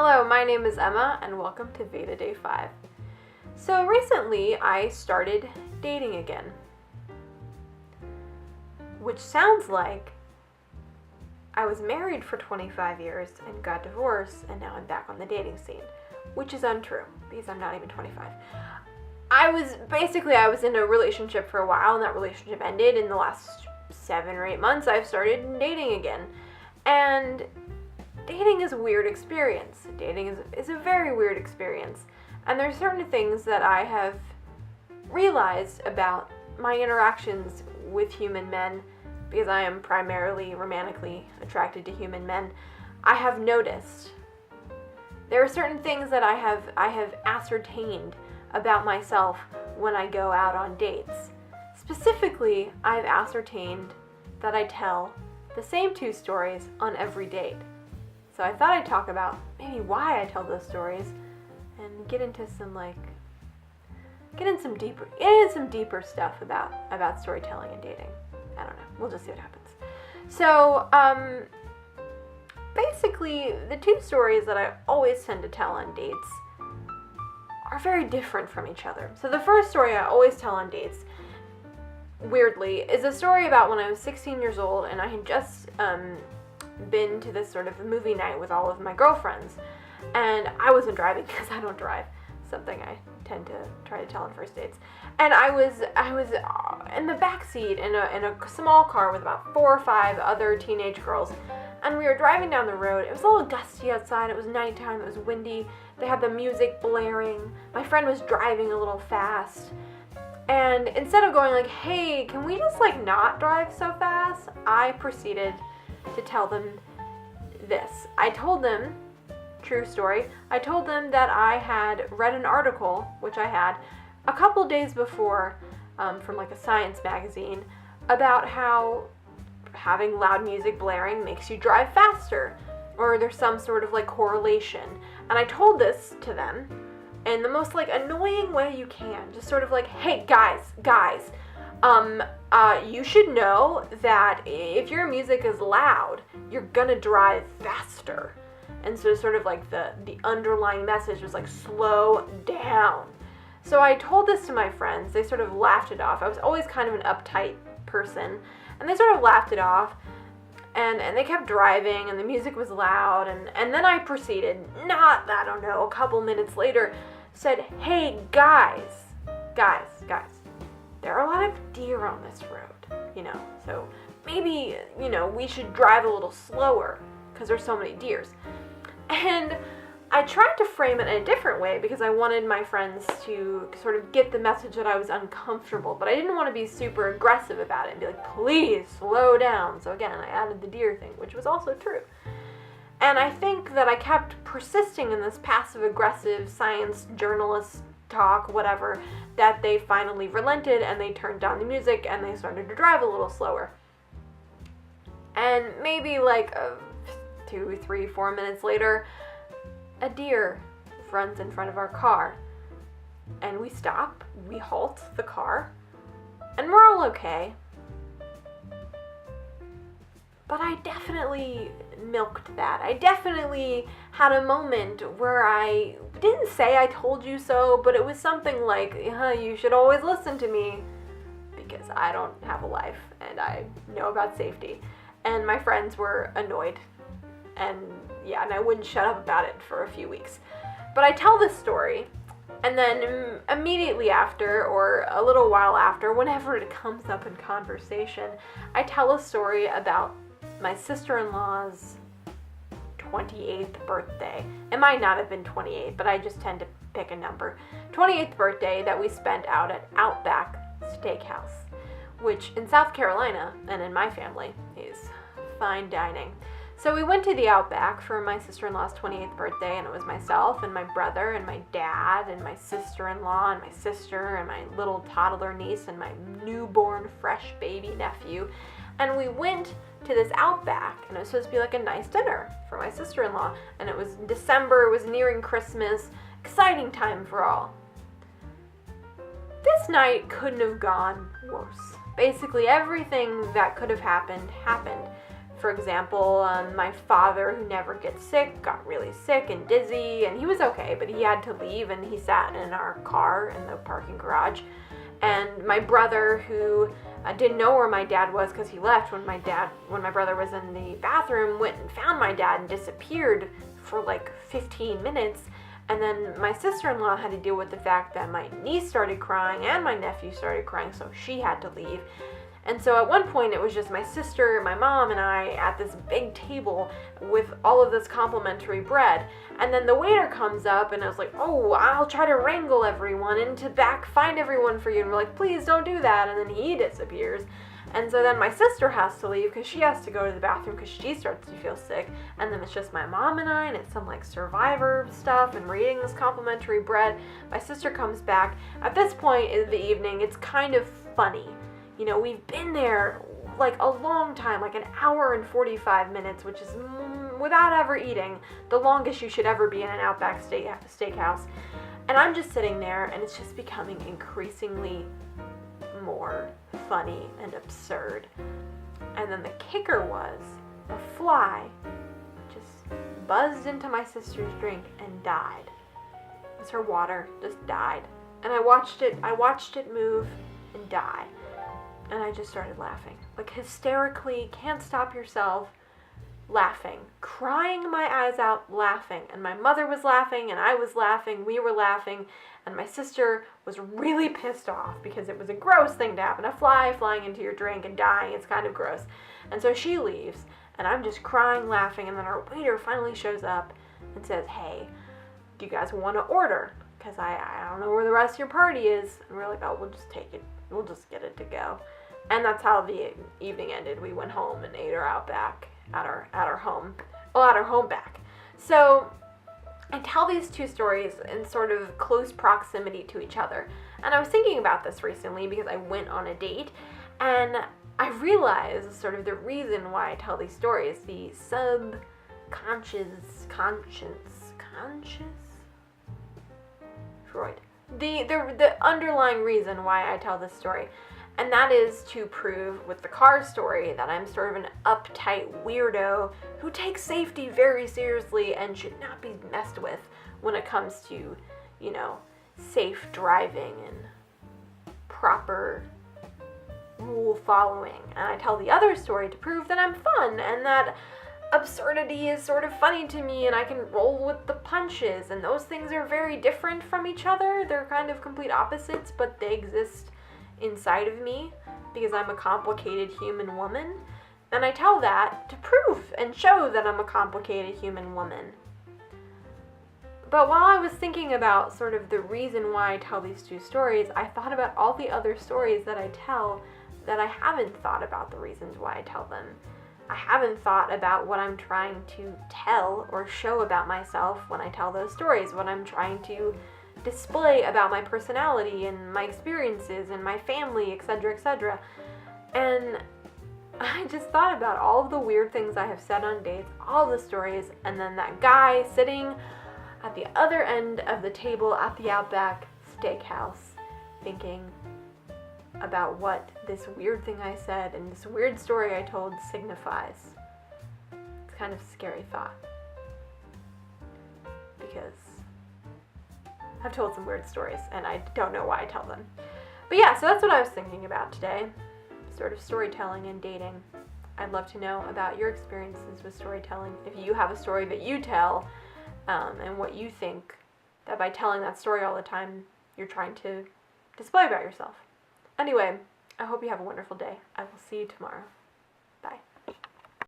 Hello, my name is Emma, and welcome to VEDA Day 5. So recently, I started dating again. Which sounds like I was married for 25 years and got divorced, and now I'm back on the dating scene. Which is untrue, because I'm not even 25. I was in a relationship for a while, and that relationship ended. In the last 7 or 8 months, I've started dating again. And dating is a weird experience. Dating is a very weird experience. And there's certain things that I have realized about my interactions with human men, because I am primarily romantically attracted to human men. I have noticed there are certain things that I have ascertained about myself when I go out on dates. Specifically, I've ascertained that I tell the same 2 stories on every date. So I thought I'd talk about maybe why I tell those stories and get into some deeper stuff about storytelling and dating. I don't know. We'll just see what happens. So, basically, the 2 stories that I always tend to tell on dates are very different from each other. So the first story I always tell on dates, weirdly, is a story about when I was 16 years old and I had just been to this sort of movie night with all of my girlfriends, and I wasn't driving because I don't drive, something I tend to try to tell on first dates. And I was in the back seat in a small car with about 4 or 5 other teenage girls, and we were driving down the road. It was a little gusty outside. It was nighttime. It was windy. They had the music blaring. My friend was driving a little fast. And instead of going like, hey, can we just not drive so fast? I proceeded to tell them this. I told them, true story, I told them that I had read an article, which I had, a couple days before from a science magazine, about how having loud music blaring makes you drive faster, or there's some sort of correlation. And I told this to them in the most annoying way you can, just sort of hey guys, you should know that if your music is loud, you're gonna drive faster. And so sort of the underlying message was slow down. So I told this to my friends. They sort of laughed it off. I was always kind of an uptight person, and they sort of laughed it off. And they kept driving, and the music was loud, and then I proceeded, a couple minutes later, said, hey guys, there are a lot of deer on this road, so maybe, we should drive a little slower, because there's so many deers. And I tried to frame it in a different way, because I wanted my friends to sort of get the message that I was uncomfortable, but I didn't want to be super aggressive about it and be please slow down. So again, I added the deer thing, which was also true. And I think that I kept persisting in this passive-aggressive science journalist talk, whatever, that they finally relented and they turned down the music and they started to drive a little slower. And maybe 2, 3, 4 minutes later, a deer runs in front of our car. And we stop, we halt the car, and we're all okay. But I definitely milked that. I definitely had a moment where I didn't say I told you so, but it was something like, you should always listen to me, because I don't have a life and I know about safety. And my friends were annoyed. And I wouldn't shut up about it for a few weeks. But I tell this story, and then immediately after, or a little while after, whenever it comes up in conversation, I tell a story about my sister-in-law's 28th birthday. It might not have been 28, but I just tend to pick a number. 28th birthday that we spent out at Outback Steakhouse, which in South Carolina, and in my family, is fine dining. So we went to the Outback for my sister-in-law's 28th birthday, and it was myself and my brother and my dad and my sister-in-law and my sister and my little toddler niece and my newborn fresh baby nephew. And we went to this Outback, and it was supposed to be a nice dinner for my sister-in-law. And it was December, it was nearing Christmas, exciting time for all. This night couldn't have gone worse. Basically everything that could have happened, happened. For example, my father, who never gets sick, got really sick and dizzy, and he was okay, but he had to leave, and he sat in our car in the parking garage. And my brother, who didn't know where my dad was because he left when my brother was in the bathroom, went and found my dad and disappeared for like 15 minutes. And then my sister-in-law had to deal with the fact that my niece started crying and my nephew started crying, so she had to leave. And so at one point it was just my sister, my mom, and I at this big table with all of this complimentary bread. And then the waiter comes up and I was like, oh, I'll try to wrangle everyone and to find everyone for you. And we're like, please don't do that. And then he disappears. And so then my sister has to leave because she has to go to the bathroom because she starts to feel sick. And then it's just my mom and I, and it's some like Survivor stuff, and we're eating this complimentary bread. My sister comes back. At this point in the evening, it's kind of funny. You know, we've been there like a long time, like an hour and 45 minutes, which is, without ever eating, the longest you should ever be in an Outback steakhouse. And I'm just sitting there, and it's just becoming increasingly more funny and absurd. And then the kicker was a fly just buzzed into my sister's drink and died. It was her water, just died. And I watched it move and die. And I just started laughing, like hysterically, can't stop yourself, laughing, crying my eyes out, laughing. And my mother was laughing, and I was laughing, we were laughing, and my sister was really pissed off because it was a gross thing to happen, a fly flying into your drink and dying. It's kind of gross. And so she leaves, and I'm just crying, laughing, and then our waiter finally shows up and says, hey, do you guys want to order? Because I don't know where the rest of your party is. And we're like, oh, we'll just take it. We'll just get it to go. And that's how the evening ended. We went home and ate our Outback at our home back. So I tell these two stories in sort of close proximity to each other. And I was thinking about this recently because I went on a date, and I realized sort of the reason why I tell these stories, the Freud. The underlying reason why I tell this story. And that is to prove with the car story that I'm sort of an uptight weirdo who takes safety very seriously and should not be messed with when it comes to, you know, safe driving and proper rule following. And I tell the other story to prove that I'm fun and that absurdity is sort of funny to me and I can roll with the punches. And those things are very different from each other. They're kind of complete opposites, but they exist inside of me because I'm a complicated human woman. And I tell that to prove and show that I'm a complicated human woman. But while I was thinking about sort of the reason why I tell these two stories, I thought about all the other stories that I tell that I haven't thought about the reasons why I tell them. I haven't thought about what I'm trying to tell or show about myself when I tell those stories, what I'm trying to display about my personality and my experiences and my family, etc., etc. And I just thought about all of the weird things I have said on dates, all the stories, and then that guy sitting at the other end of the table at the Outback Steakhouse thinking about what this weird thing I said and this weird story I told signifies. It's kind of a scary thought because I've told some weird stories, and I don't know why I tell them. But yeah, so that's what I was thinking about today. Sort of storytelling and dating. I'd love to know about your experiences with storytelling. If you have a story that you tell, and what you think that by telling that story all the time, you're trying to display about yourself. Anyway, I hope you have a wonderful day. I will see you tomorrow. Bye.